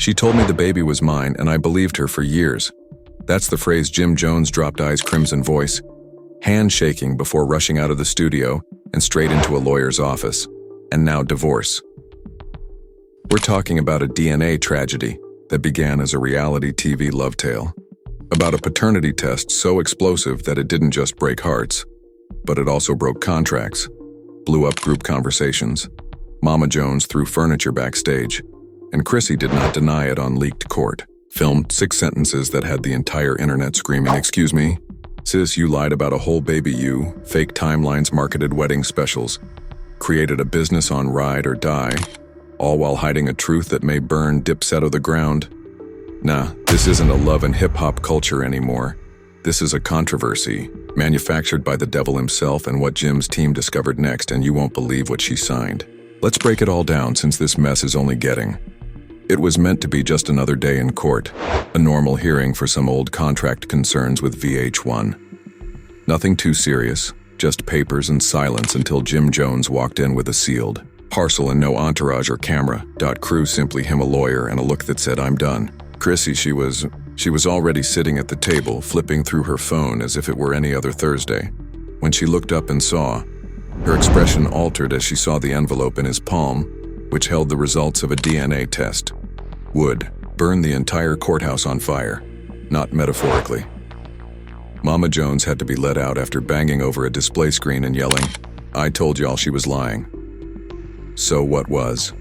She told me the baby was mine, and I believed her for years. That's the phrase Jim Jones dropped eyes crimson voice, hand shaking before rushing out of the studio and straight into a lawyer's office. And now divorce. We're talking about a DNA tragedy that began as a reality TV love tale. About a paternity test so explosive that it didn't just break hearts, but it also broke contracts, blew up group conversations. Mama Jones threw furniture backstage, and Chrissy did not deny it on leaked court. Filmed 6 sentences that had the entire internet screaming, "Excuse me? Sis, you lied about a whole baby you, fake timelines, marketed wedding specials, created a business on ride or die, all while hiding a truth that may burn Dipset to the ground." Nah, this isn't a love and hip-hop culture anymore. This is a controversy, manufactured by the devil himself, and what Jim's team discovered next, and you won't believe what she signed. Let's break it all down since this mess is only getting. It was meant to be just another day in court, a normal hearing for some old contract concerns with VH1. Nothing too serious, just papers and silence until Jim Jones walked in with a sealed parcel and no entourage or camera. Crew simply him a lawyer and a look that said, "I'm done." Chrissy, she was already sitting at the table, flipping through her phone as if it were any other Thursday. When she looked up and saw, her expression altered as she saw the envelope in his palm, which held the results of a DNA test. Would burn the entire courthouse on fire, not metaphorically. Mama Jones had to be let out after banging over a display screen and yelling, "I told y'all she was lying." So what was?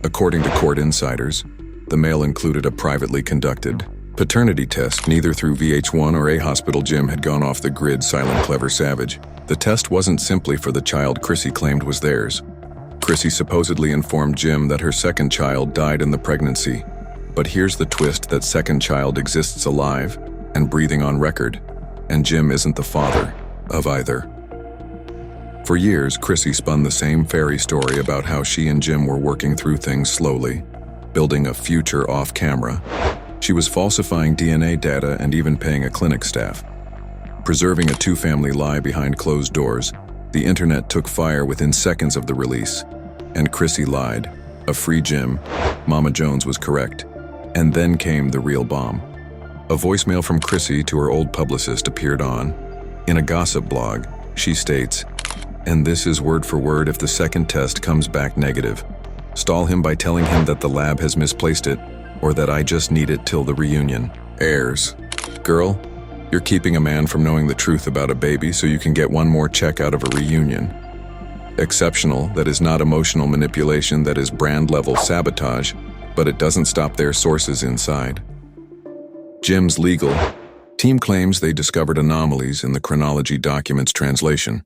According to court insiders, the mail included a privately conducted paternity test. Neither through VH1 or a hospital Jim had gone off the grid silent, clever savage. The test wasn't simply for the child Chrissy claimed was theirs. Chrissy supposedly informed Jim that her second child died in the pregnancy. But here's the twist: that second child exists alive and breathing on record, and Jim isn't the father of either. For years, Chrissy spun the same fairy story about how she and Jim were working through things slowly, building a future off-camera. She was falsifying DNA data and even paying a clinic staff. Preserving a two-family lie behind closed doors, the internet took fire within seconds of the release. And Chrissy lied. A free Jim. Mama Jones was correct. And then came the real bomb. A voicemail from Chrissy to her old publicist appeared on. In a gossip blog, she states, "And this is word for word if the second test comes back negative. Stall him by telling him that the lab has misplaced it, or that I just need it till the reunion." Heirs. Girl, you're keeping a man from knowing the truth about a baby so you can get one more check out of a reunion. Exceptional, that is not emotional manipulation, that is brand-level sabotage, but it doesn't stop their sources inside. Jim's legal team claims they discovered anomalies in the chronology documents translation.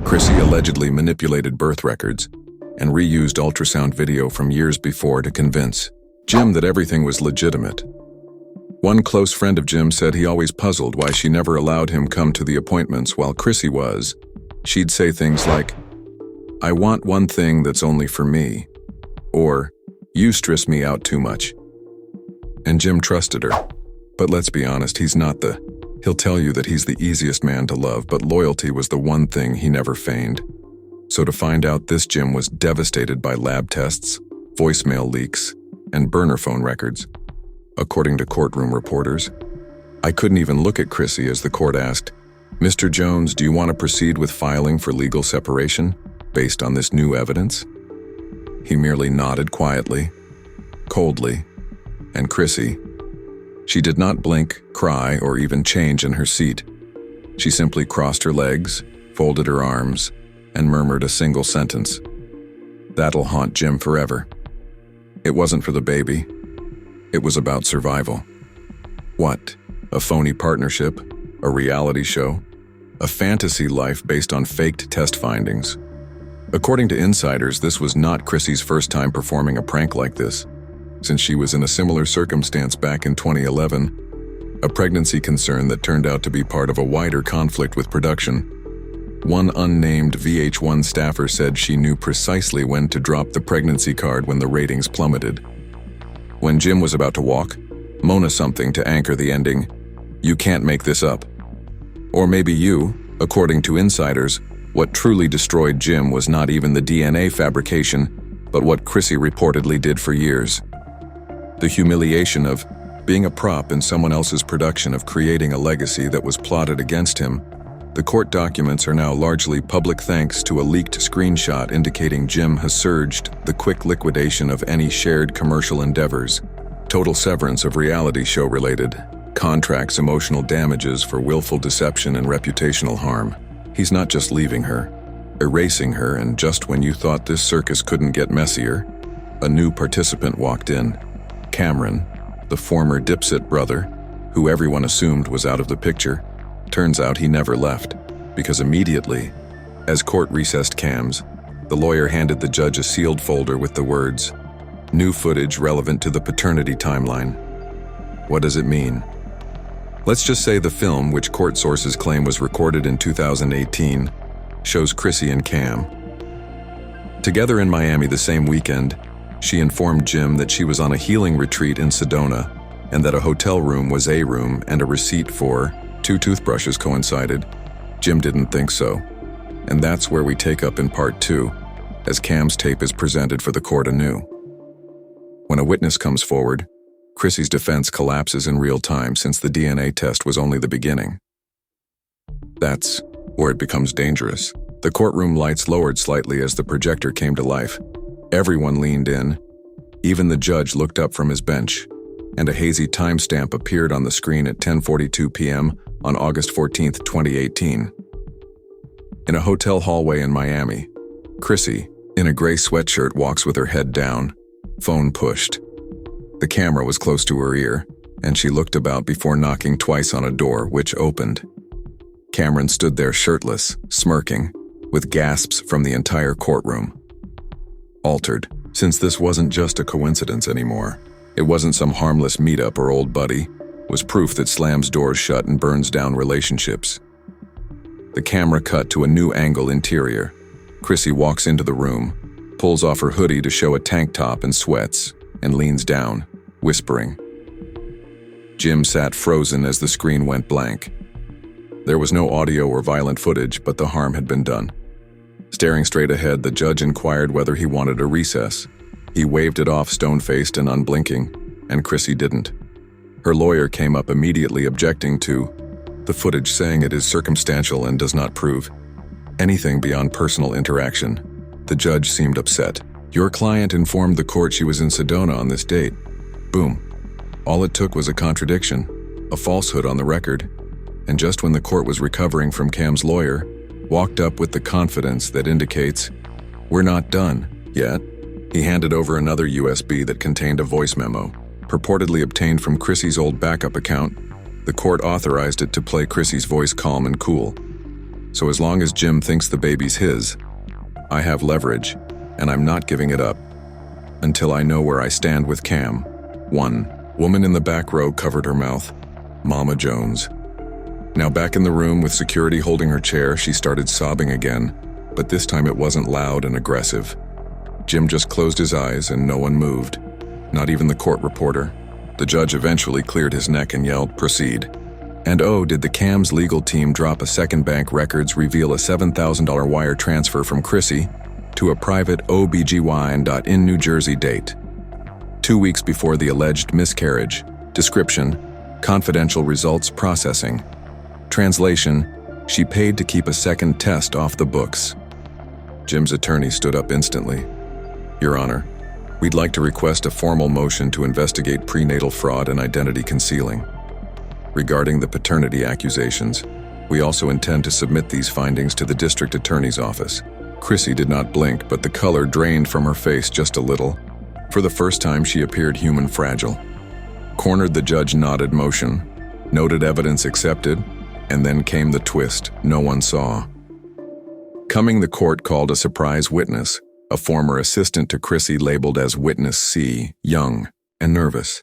Chrissy allegedly manipulated birth records and reused ultrasound video from years before to convince Jim that everything was legitimate. One close friend of Jim said he always puzzled why she never allowed him come to the appointments while Chrissy was. She'd say things like, "I want one thing that's only for me," or "You stress me out too much." And Jim trusted her. But let's be honest, he'll tell you that he's the easiest man to love, but loyalty was the one thing he never feigned. So to find out this Jim was devastated by lab tests, voicemail leaks, and burner phone records. According to courtroom reporters, I couldn't even look at Chrissy as the court asked, "Mr. Jones, do you want to proceed with filing for legal separation based on this new evidence?" He merely nodded quietly, coldly, and Chrissy, she did not blink, cry, or even change in her seat. She simply crossed her legs, folded her arms, and murmured a single sentence. "That'll haunt Jim forever." It wasn't for the baby. It was about survival. What? A phony partnership? A reality show? A fantasy life based on faked test findings? According to insiders, this was not Chrissy's first time performing a prank like this, since she was in a similar circumstance back in 2011, a pregnancy concern that turned out to be part of a wider conflict with production. One unnamed VH1 staffer said she knew precisely when to drop the pregnancy card when the ratings plummeted. When Jim was about to walk, Mona something to anchor the ending, "You can't make this up." Or maybe according to insiders, what truly destroyed Jim was not even the DNA fabrication, but what Chrissy reportedly did for years. The humiliation of being a prop in someone else's production of creating a legacy that was plotted against him. The court documents are now largely public thanks to a leaked screenshot indicating Jim has surged the quick liquidation of any shared commercial endeavors, total severance of reality show-related contracts, emotional damages for willful deception and reputational harm. He's not just leaving her, erasing her, and just when you thought this circus couldn't get messier, a new participant walked in. Cameron, the former dipset brother, who everyone assumed was out of the picture. Turns out he never left, because immediately, as court recessed cams, the lawyer handed the judge a sealed folder with the words, "New footage relevant to the paternity timeline." What does it mean? Let's just say the film, which court sources claim was recorded in 2018, shows Chrissy and Cam together in Miami the same weekend. She informed Jim that she was on a healing retreat in Sedona and that a hotel room was a room and a receipt for 2 toothbrushes coincided. Jim didn't think so. And that's where we take up in part 2, as Cam's tape is presented for the court anew. When a witness comes forward, Chrissy's defense collapses in real time since the DNA test was only the beginning. That's where it becomes dangerous. The courtroom lights lowered slightly as the projector came to life. Everyone leaned in. Even the judge looked up from his bench, and a hazy timestamp appeared on the screen at 10:42 p.m. on August 14, 2018. In a hotel hallway in Miami, Chrissy, in a gray sweatshirt, walks with her head down, phone pushed. The camera was close to her ear, and she looked about before knocking twice on a door, which opened. Cameron stood there shirtless, smirking, with gasps from the entire courtroom. Altered, since this wasn't just a coincidence anymore. It wasn't some harmless meetup or old buddy, was proof that slams doors shut and burns down relationships. The camera cut to a new angle interior. Chrissy walks into the room, pulls off her hoodie to show a tank top and sweats, and leans down, whispering. Jim sat frozen as the screen went blank. There was no audio or violent footage, but the harm had been done. Staring straight ahead, the judge inquired whether he wanted a recess. He waved it off, stone-faced and unblinking, and Chrissy didn't. Her lawyer came up immediately, objecting to the footage, saying it is circumstantial and does not prove anything beyond personal interaction. The judge seemed upset. Your client informed the court she was in Sedona on this date. Boom. All it took was a contradiction, a falsehood on the record, and just when the court was recovering from Cam's lawyer, walked up with the confidence that indicates, "We're not done yet." He handed over another USB that contained a voice memo, purportedly obtained from Chrissy's old backup account. The court authorized it to play Chrissy's voice calm and cool. So as long as Jim thinks the baby's his, I have leverage, and I'm not giving it up until I know where I stand with Cam. One woman in the back row covered her mouth. Mama Jones. Now back in the room with security holding her chair, she started sobbing again, but this time it wasn't loud and aggressive. Jim just closed his eyes and no one moved, not even the court reporter. The judge eventually cleared his neck and yelled, "Proceed." And oh, did the Cam's legal team drop a second. Bank records reveal a $7,000 wire transfer from Chrissy to a private OBGYN in New Jersey date. 2 weeks before the alleged miscarriage. Description: confidential results processing. Translation: she paid to keep a second test off the books. Jim's attorney stood up instantly. Your Honor, we'd like to request a formal motion to investigate prenatal fraud and identity concealing. Regarding the paternity accusations, we also intend to submit these findings to the district attorney's office. Chrissy did not blink, but the color drained from her face just a little. For the first time, she appeared human fragile. Cornered, the judge nodded motion, noted evidence accepted, and then came the twist no one saw. Coming, the court called a surprise witness, a former assistant to Chrissy labeled as Witness C, young and nervous.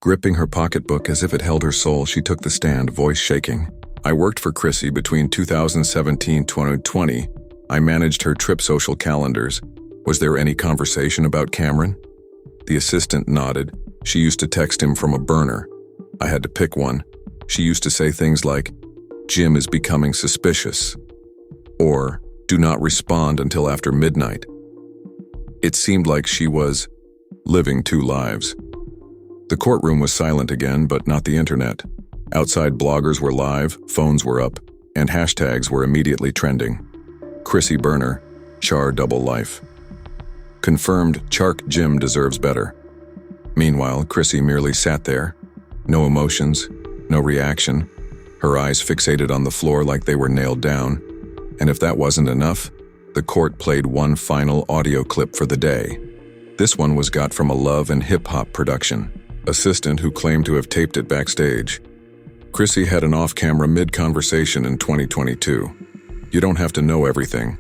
Gripping her pocketbook as if it held her soul, she took the stand, voice shaking. I worked for Chrissy between 2017 and 2020. I managed her trip social calendars. Was there any conversation about Cameron? The assistant nodded. She used to text him from a burner. I had to pick one. She used to say things like, "Jim is becoming suspicious," or "Do not respond until after midnight." It seemed like she was living two lives. The courtroom was silent again, but not the internet. Outside bloggers were live, phones were up, and hashtags were immediately trending. Chrissy burner, char double life. Confirmed Chark Jim deserves better. Meanwhile, Chrissy merely sat there. No emotions, no reaction. Her eyes fixated on the floor like they were nailed down. And if that wasn't enough, the court played one final audio clip for the day. This one was got from a love and hip-hop production assistant who claimed to have taped it backstage. Chrissy had an off-camera mid-conversation in 2022. You don't have to know everything,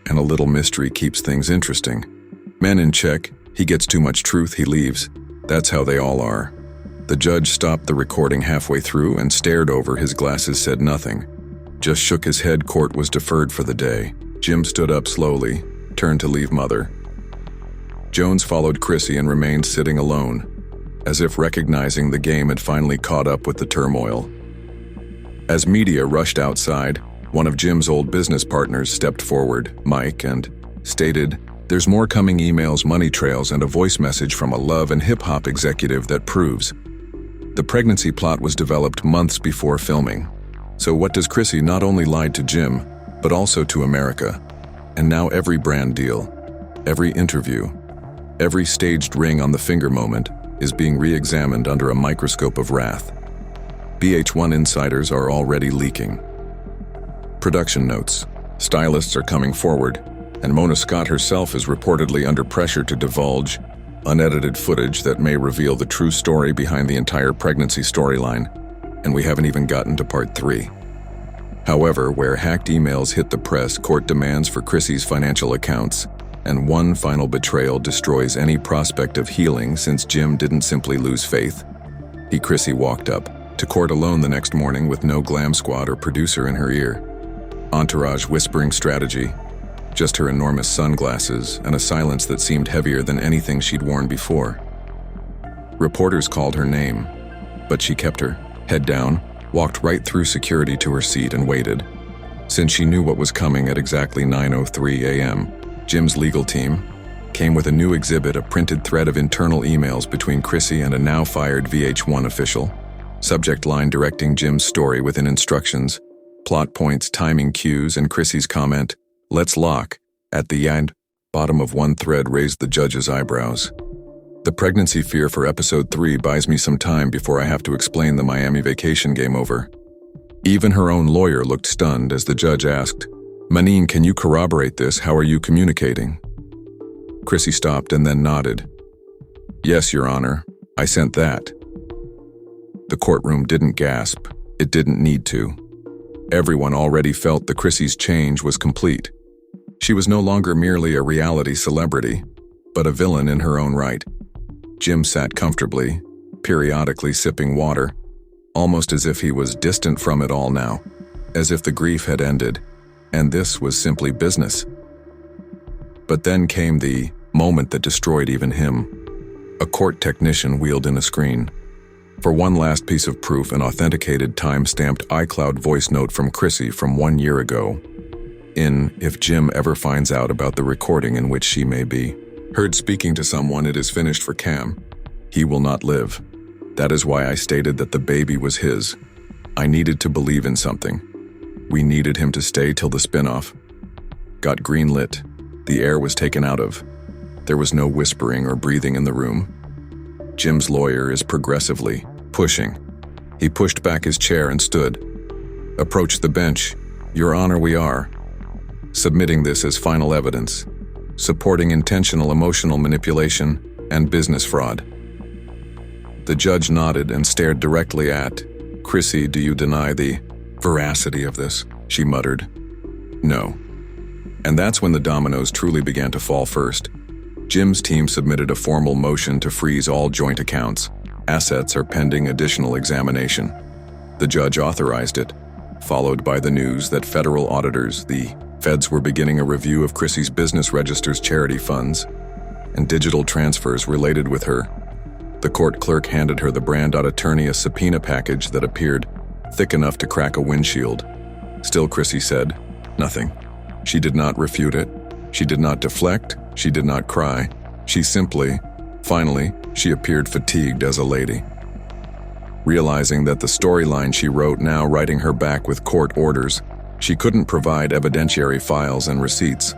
and a little mystery keeps things interesting. Men in check, he gets too much truth, he leaves. That's how they all are. The judge stopped the recording halfway through and stared over his glasses, said nothing. Just shook his head. Court was deferred for the day. Jim stood up slowly, turned to leave Mother. Jones followed Chrissy and remained sitting alone, as if recognizing the game had finally caught up with the turmoil. As media rushed outside, one of Jim's old business partners stepped forward, Mike, and stated, "There's more coming: emails, money trails, and a voice message from a love and hip-hop executive that proves." The pregnancy plot was developed months before filming. So what does Chrissy not only lied to Jim, but also to America? And now every brand deal, every interview, every staged ring on the finger moment is being re-examined under a microscope of wrath. VH1 insiders are already leaking. Production notes. Stylists are coming forward, and Mona Scott herself is reportedly under pressure to divulge unedited footage that may reveal the true story behind the entire pregnancy storyline, and we haven't even gotten to part 3. However, where hacked emails hit the press, court demands for Chrissy's financial accounts, and one final betrayal destroys any prospect of healing since Jim didn't simply lose faith. Chrissy walked up to court alone the next morning with no glam squad or producer in her ear. Entourage whispering strategy, just her enormous sunglasses and a silence that seemed heavier than anything she'd worn before. Reporters called her name, but she kept her head down, walked right through security to her seat and waited. Since she knew what was coming at exactly 9:03 a.m., Jim's legal team came with a new exhibit, a printed thread of internal emails between Chrissy and a now-fired VH1 official. Subject line directing Jim's story within instructions, plot points, timing cues, and Chrissy's comment, "Let's lock," at the end. Bottom of one thread raised the judge's eyebrows. The pregnancy fear for episode 3 buys me some time before I have to explain the Miami vacation game over. Even her own lawyer looked stunned as the judge asked, "Manine, can you corroborate this? How are you communicating?" Chrissy stopped and then nodded. "Yes, Your Honor, I sent that." The courtroom didn't gasp. It didn't need to. Everyone already felt the Chrissy's change was complete. She was no longer merely a reality celebrity, but a villain in her own right. Jim sat comfortably, periodically sipping water, almost as if he was distant from it all now, as if the grief had ended, and this was simply business. But then came the moment that destroyed even him. A court technician wheeled in a screen. For one last piece of proof, an authenticated time-stamped iCloud voice note from Chrissy from 1 year ago. If Jim ever finds out about the recording in which she may be heard speaking to someone, it is finished for Cam. He will not live. That is why I stated that the baby was his. I needed to believe in something. We needed him to stay till the spin-off. Got greenlit. The air was taken out of. There was no whispering or breathing in the room. Jim's lawyer is progressively pushing. He pushed back his chair and stood. Approached the bench. "Your Honor, we are submitting this as final evidence, supporting intentional emotional manipulation and business fraud." The judge nodded and stared directly at Chrissy. "Do you deny the veracity of this?" she muttered. "No." And that's when the dominoes truly began to fall first. Jim's team submitted a formal motion to freeze all joint accounts. Assets are pending additional examination. The judge authorized it, followed by the news that federal auditors, the feds, were beginning a review of Chrissy's business registers, charity funds, and digital transfers related with her. The court clerk handed her the brand-out attorney a subpoena package that appeared thick enough to crack a windshield. Still, Chrissy said nothing. She did not refute it. She did not deflect. She did not cry. She simply, finally, She appeared fatigued as a lady. Realizing that the storyline she wrote now writing her back with court orders, she couldn't provide evidentiary files and receipts.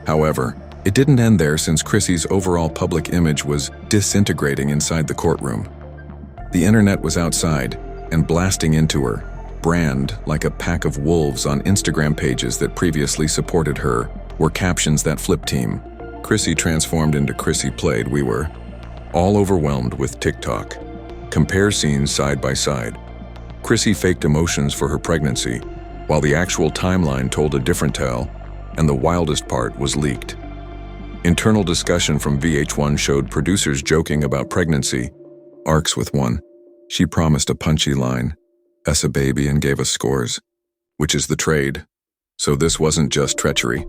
However, it didn't end there since Chrissy's overall public image was disintegrating inside the courtroom. The internet was outside and blasting into her, brand like a pack of wolves on Instagram pages that previously supported her, were captions that flip team. Chrissy transformed into Chrissy played. We were all overwhelmed with TikTok. Compare scenes side by side. Chrissy faked emotions for her pregnancy, while the actual timeline told a different tale, and the wildest part was leaked. Internal discussion from VH1 showed producers joking about pregnancy, arcs with one. She promised a punchy line, "S a baby," and gave us scores, which is the trade. So this wasn't just treachery.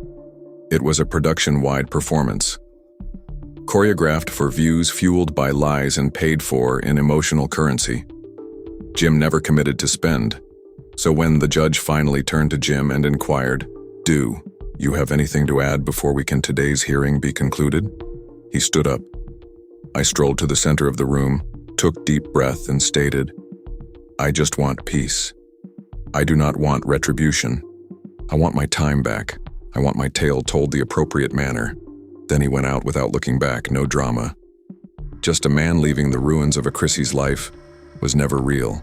It was a production-wide performance. Choreographed for views, fueled by lies, and paid for in emotional currency. Jim never committed to spend. So when the judge finally turned to Jim and inquired, "Do you have anything to add before we can today's hearing be concluded?" He stood up. I strolled to the center of the room, took deep breath, and stated, "I just want peace. I do not want retribution. I want my time back. I want my tale told the appropriate manner." Then he went out without looking back, no drama. Just a man leaving the ruins of a Chrissy's life was never real.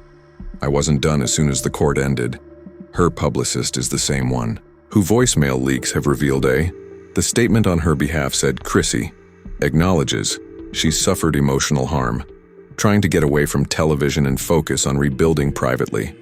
I wasn't done as soon as the court ended. Her publicist is the same one, who voicemail leaks have revealed the statement on her behalf said Chrissy acknowledges she suffered emotional harm, trying to get away from television and focus on rebuilding privately.